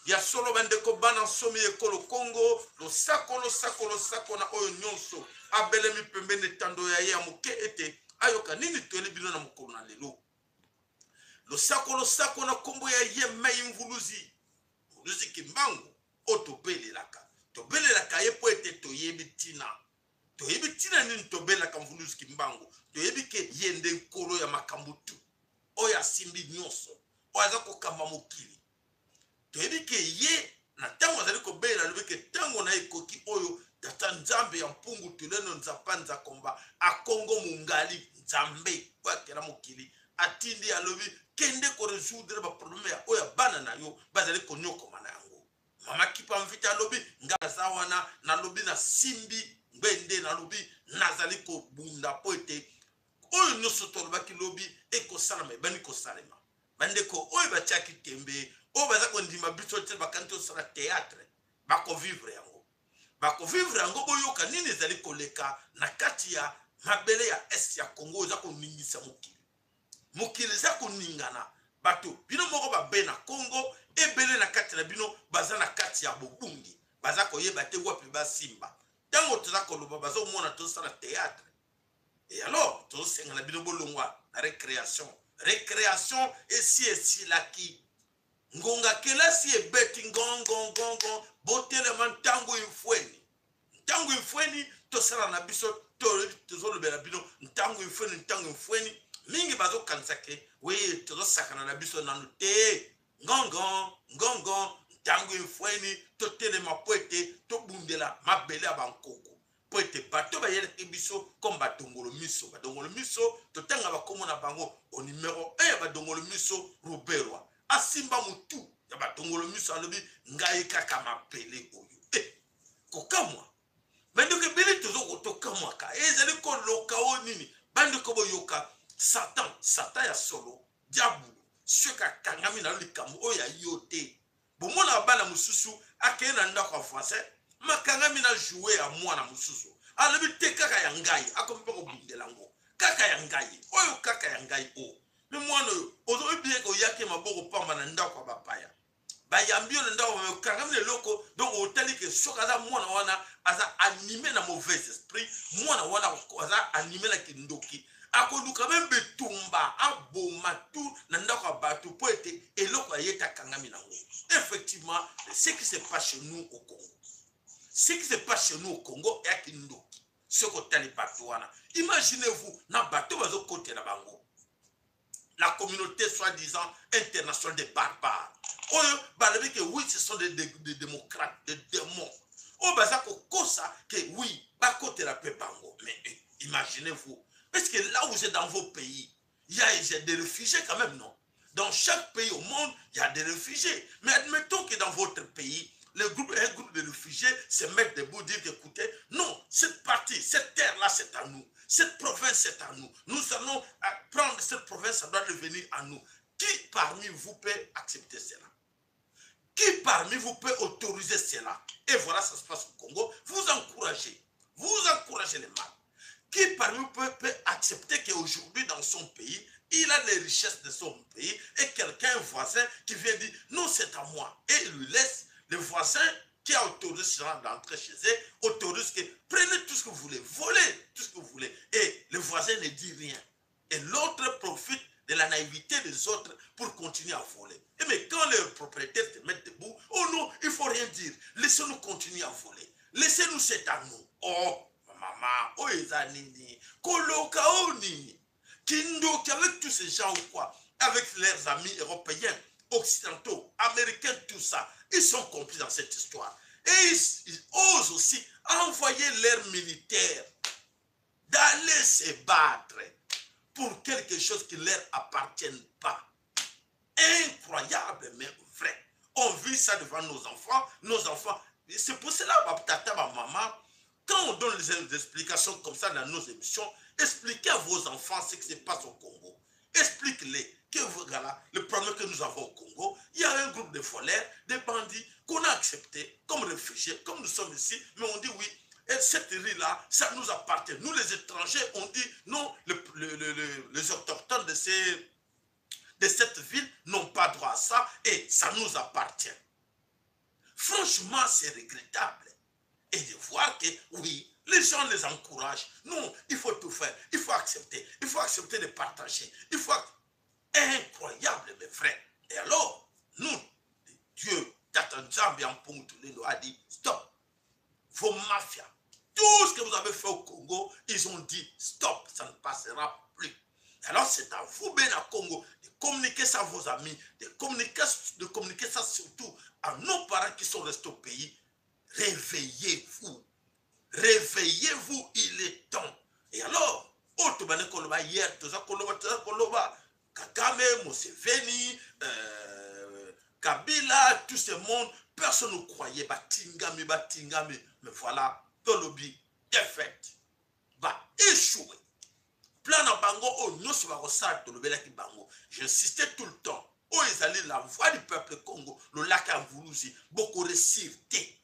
Ya solo bandeko bana somi ekolo Congo lo sako na oyo nyonso abelemi pembeni tando ya ye ya moke ete ayoka nini toyeli bino na mokolo na lelo lo sako na kombo ya ye mai mvuluzi kimbangu o tobelelaka ye po ete toyebi tina nini tobelaka mvuluzi kimbangu toyebi ke ye nde nkolo ya makambo tu oyo asimbi nyonso oyo aza kokamba mokili toyebi ke ye na ntango azali kobelela alobi ke ntango na ekoki oyo tata nzambe ya mpungu tuleno nzapanza komba akongo mungali nzambe oyo akela mokili atindi alobi kende koresoudre baprobleme ya oyo bana na yo bazali konyokoma na yango mama kipa mvita alobi nga aza wana nalobi na simbi ngwende nalobi nazali kobunda po ete oyo nyonso tolobaki lobi ekosalama ebandi kosalema bandeko oyo batiaki tembe oyo baza kondima biso te bakanisi osala théâtre bakovivre yango boyoka nini ezali koleka na kati ya mabele ya este ya Congo eza koningisa mokili eza koningana bato bino moko babe na Congo ebele na kati na bino baza na kati ya bobungi baza koyeba te wapi basimba ntango toza koloba bazomona tozosala théâtre et alors tozosengana bino bolongwa na récréation esilaki ngonga kelasi ebeti ngongongongo botelema ntango infweni tosala na biso tozolobela bino ntango infweni mingi bazokanisa ke weye tozosakana na biso nanu te ngongo ntango infweni totelema po ete tobundela mabele ya bankoko po ete bato bayelaki biso comme badongolo miso totanga bakomo na bango au numéro 1 ya badongolo miso Roberwa asimba mutu ya badongolo miso alobi ngai kaka mapele oyo kokamwa bandeko bele tozo kotokamwa ka ezali koloka o nini bandeko boyoka satan ya solo diabolo soka kangami na likambo oyo ayote bomona bana mususu akeye na ndako ya français makangami na jouer ya mwana mususu alobi te kaka ya ngai akompa kobundela ngo kaka ya ngai oyo kaka ya ngai o me mwana oyo ozoyebi ko yake maboko pamba na ndako ya bapaya bayambi yo na ndako kangami na loko donc otali ke soka aza mwana wana aza animé na mauvais esprit mwana wana aza animé na kindoki akoluka même betumba aboma tout na ndako ya bato po ete eloko ayeta kangami nango effectivement ce qui se passe chez nous au Congo est à kindoki soko tali bato wana imaginez-vous na bato bazo kote na bango la communauté soi-disant internationale des barbares oyo balobi que oui ce sont des démocrates des démons oyo baza kokosa que oui bakote la pe bango mais imaginez-vous parce que là où vous êtes dans vos pays il y a des réfugiés quand même non dans chaque pays au monde il y a des réfugiés mais admettons que dans votre pays un groupe de réfugiés se mettent debout, dire écoutez, non, cette partie, cette terre-là, c'est à nous. Cette province, c'est à nous. Nous allons prendre cette province, ça doit devenir à nous. Qui parmi vous peut accepter cela? Qui parmi vous peut autoriser cela? Et voilà, ça se passe au Congo. Vous encouragez les mal. Qui parmi vous peut accepter qu'aujourd'hui, dans son pays, il a les richesses de son pays et quelqu'un, un voisin, qui vient dire, non, c'est à moi. Et il lui laisse le voisin qui a autorisé cela d'entrer chez eux, autorise que prenez tout ce que vous voulez, volez tout ce que vous voulez. Et le voisin ne dit rien. Et l'autre profite de la naïveté des autres pour continuer à voler. Et mais quand les propriétaires se mettent debout, faut rien dire. Laissez-nous continuer à voler. Laissez-nous cet à nous. Oh, maman, oh, Ezanini, Kolokaoni, Kindoki, avec tous ces gens ou quoi, avec leurs amis européens, occidentaux, américains, tout ça, ils sont complices dans cette histoire. Et ils osent aussi envoyer leurs militaires d'aller se battre pour quelque chose qui ne leur appartient pas. Incroyable, mais vrai. On vit ça devant nos enfants. C'est pour cela, ma tata, ma maman, quand on donne des explications comme ça dans nos émissions, expliquez à vos enfants ce qui se passe au Congo. Expliquez-les que voilà, le problème que nous avons au Congo, il y a un groupe de voleurs, des bandits qu'on a acceptés comme réfugiés, comme nous sommes ici, mais on dit oui, et cette rue-là, ça nous appartient. Nous, les étrangers, on dit non, les autochtones de cette ville n'ont pas droit à ça et ça nous appartient. Franchement, c'est regrettable. Et de voir que, oui, les gens les encouragent. Non, il faut tout faire. Il faut accepter. Il faut accepter de partager. Il faut... Incroyable, mais vrai. Et alors, nous, Dieu, Tatanzambi en Pongutulendo a dit, stop. Vos mafias, tout ce que vous avez fait au Congo, ils ont dit, stop, ça ne passera plus. Alors c'est à vous, Ben, à Congo, de communiquer ça à vos amis, de communiquer ça surtout à nos parents qui sont restés au pays. Réveillez-vous. Réveillez-vous, il est temps. Et alors, Otobane Koloba hier, Toza Koloba, Kagame, Museveni, Kabila, tout ce monde, personne ne croyait, Batingami, mais voilà, Tolobi, défaite, va échouer. Plan en bango, oh, nous sommes à bango. J'insistais tout le temps. Oh, ils allaient la voix du peuple Congo, le lac à Voulouzi, beaucoup récité.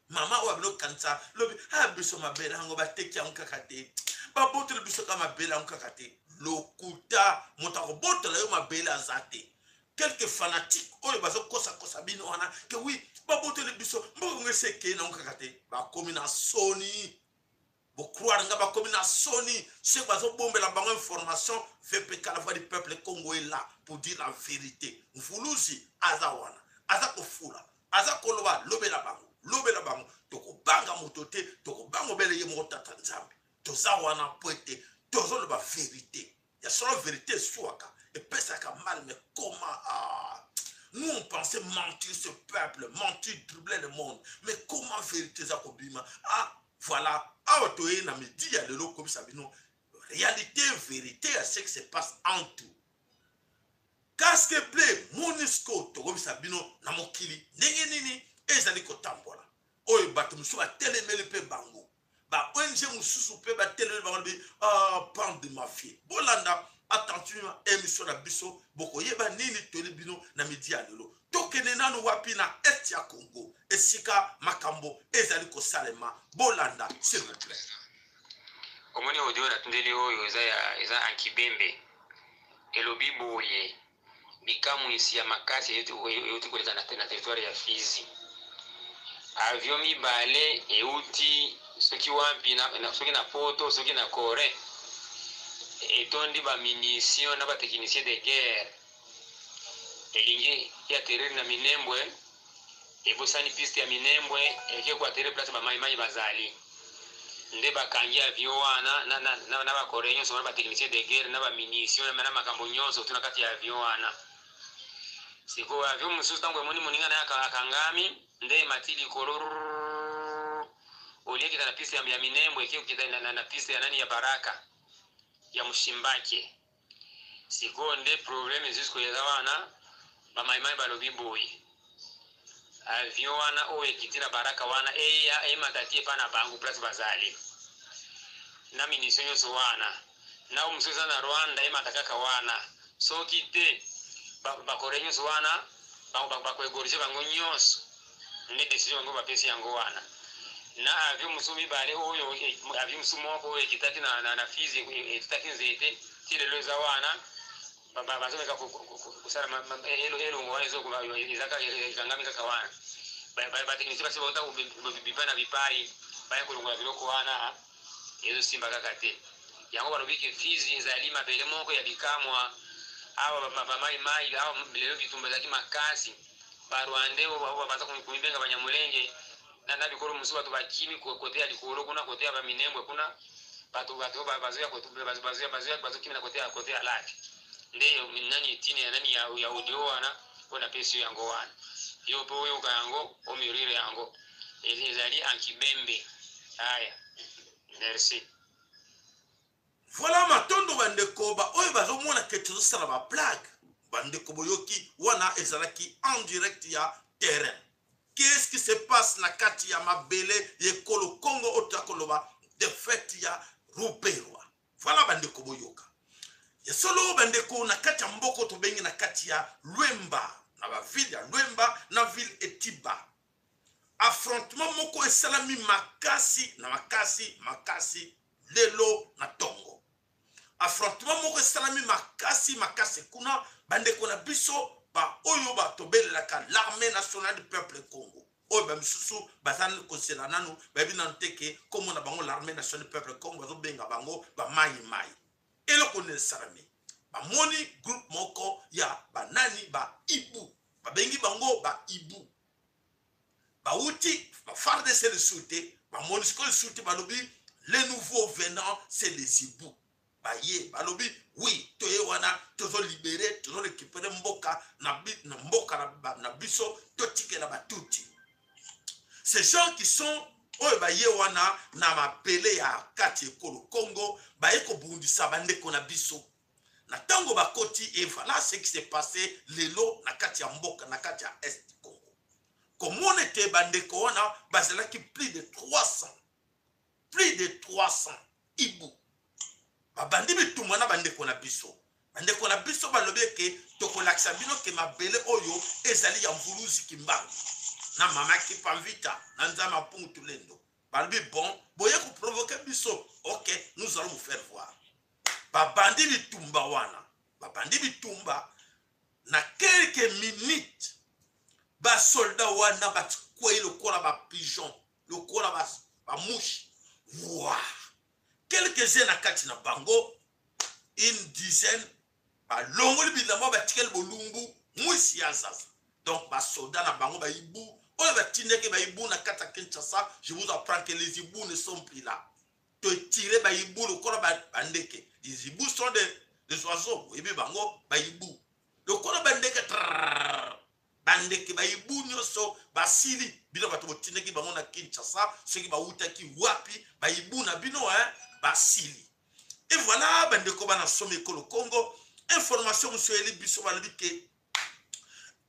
Maman, ou abno kansa, lobi, ah, biso ma belle, hango ba teki ya unkakate. Ba bote le biso ka ma belle unkakate. Lokuta, motako bote la yo ma belle azate. Quelques fanatiques, oh, les baso kosa bino wana, que oui, ba bote le biso, mboko ngese ke na unkakate. Ba komi na soni. Vous croire nga ba komi na soni, ceux baso bombe la bango information, VPK, la voix du peuple Congo est là pour dire la vérité. Mfuluzi, azawana, azakofula. Aza koloba lobela bango toko banga motote toko bango bele ye mota tanzambi toza wana poete tozo le ba vérité ya solo vérité swaka et pesa ka mal mais comment nous on pensait mentir ce peuple mentir troubler le monde mais comment vérité za kobima voilà toye na midi ya lelo comme ça bino réalité vérité à ce qui se passe en tout. Casque bleu, Monisco, Togo Sabino, Namokili, Nengenini, ezali kotambola. Oye bato musu ba telemele pe bango. Ba ONG mususu pe ba telemele bango bi pan de mafie. Bolanda attention émission na biso boko yeba nini toli bino na media lelo. Tokene nanu wapi na est ya Congo. Esika makambo ezali ko salema. Bolanda s'il vous plaît. Omoni audio na tundeli oyo eza ankibembe. Elobi boye. Bikamu isi ya makasi euti koleka na territoire ya Fizi. Avion mibale euti soki wampi soki na poto soki na Corée. Etondi ba munitions na ba techniciens de guerre. Elingi ya terreur na Minembwe. Ebosani piste ya Minembwe eke kwa terreur place ba mai bazali. Nde bakangi avion wana na ba Corée nyonso ba techniciens de guerre na ba munitions na makambo nyonso tuna kati ya avion wana. Siko avion mususu tango moni moninga na akangami nde matili kororo olie kita na piste ya Minembwe kio kita na piste ya nani ya Baraka ya Mushimbake. Siko nde problème jusqu'au yawana ba maimai balobi boy avion wana o ekitira Baraka wana ya matatie pa na bangu place bazali na munitions yoso wana na umususu na Rwanda matakaka wana so kite ba Koreño wana ba ko egorje bango nyonso ne decision ngo ba pesi yango wana na avion musumi bale oyo avion musumoko ekitati na Fizi ekitati nzete tile loza wana ba zomeka kusara elo ngo ezo kuba izaka ikangami kaka wana ba technicien basi bota bibana bipai ba kulunga biloko wana ezo simba kaka te yango barobiki Fizi ezali mabele moko ya bikamwa awa mai awa lelo bitumba zaki makasi barwande baza kuibenga banyamulenge na bikoro musu batu bakimi kote ya likoro kuna kote ya baminembwe kuna batu bazoya kimi na kote ya laki ndeyo nani tine nani ya audio wana kona pesi yango wana yo po yo kango omirire yango ezali ankibembe aya merci. Voilà matondo bandeko ba oyo bazomona ke tozosala ba blague bandeko boyoki wana ezalaki en direct ya terrain. Qu'est-ce qui se passe na kati ya mabele yekolo Congo otakoloba défaite ya Ruberwa. Voilà bandeko boyoka. Yesolo bandeko na kati ya mboko to bengi na kati ya Lwemba na ba ville ya Lwemba na ville Etiba. Affrontement moko esalami makasi na makasi lelo na tongo. Affrontement moko esalami makasi kuna bandeko na biso ba oyo ba tobelelaka l'armée nationale du peuple Congo. Oyo ba misusu bazana konsela nanu ba bina nteke komo na bango l'armée nationale du peuple Congo bazo benga bango ba mai. Eloko ne sarami. Ba moni groupe moko ya banani ba Ibu. Ba bengi bango ba Ibu. Ba uti ba farde c'est le souté, ba moni sko le souté ba lobi les nouveaux venants c'est les Ibu. Baye balobi oui toye wana tozo libérer tozo récupérer mboka na biso totike la batuti. Ces gens qui sont oyo baye wana na mapele ya kati ekolo Congo baye ko bundisa bandeko na biso na tango bakoti et voilà ce qui s'est passé lelo na kati ya mboka na kati ya est Congo. Comment était bandeko wana bazalaki plus de 300 Ibu. Babandi bitumwa na bandeko na biso. Bandeko na biso balobeke tokolakisa bino ke mabele oyo ezali ya mvuluzi kimbangu. Na mama ki pamvita na nzama pungu tulendo. Balobi bon, boye ko provoquer biso. OK, nous allons vous faire voir. Babandi bitumba wana. Babandi bitumba na quelques minutes ba soldat wana ba kwei lokola ba pigeon, lokola ba mouche. Wow. Quelques-uns na kati na bango, une dizaine, ba longoli bidamo ba tikel bolumbu, mwisi ya sasa. Donc ba soldat na bango ba Ibu, oyo ba tindeke ba Ibu na kata Kinshasa, je vous apprends que les Ibu ne sont plus là. To tirer ba Ibu le kora ba ndeke. Les Ibu sont des oiseaux, ebi bango ba Ibu. Le kora ba ndeke bandeke ba Ibu nyoso ba sili bino bato botindeki bango na Kinshasa, ceux qui ba utaki wapi ba Ibu na bino basili. Et voilà bandeko bana somme ekolo Congo information monsieur Eli biso balobi ke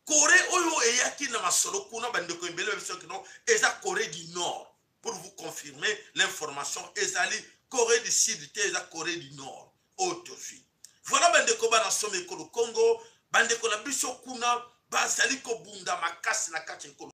Corée oyo eyaki na masolo kuna bandeko ebele biso ke non eza Corée du Nord. Pour vous confirmer l'information ezali Corée du Sud te eza Corée du Nord autofi. Voilà bandeko bana somme ekolo Congo bandeko na biso kuna bazali ko bunda makasi na kati ekolo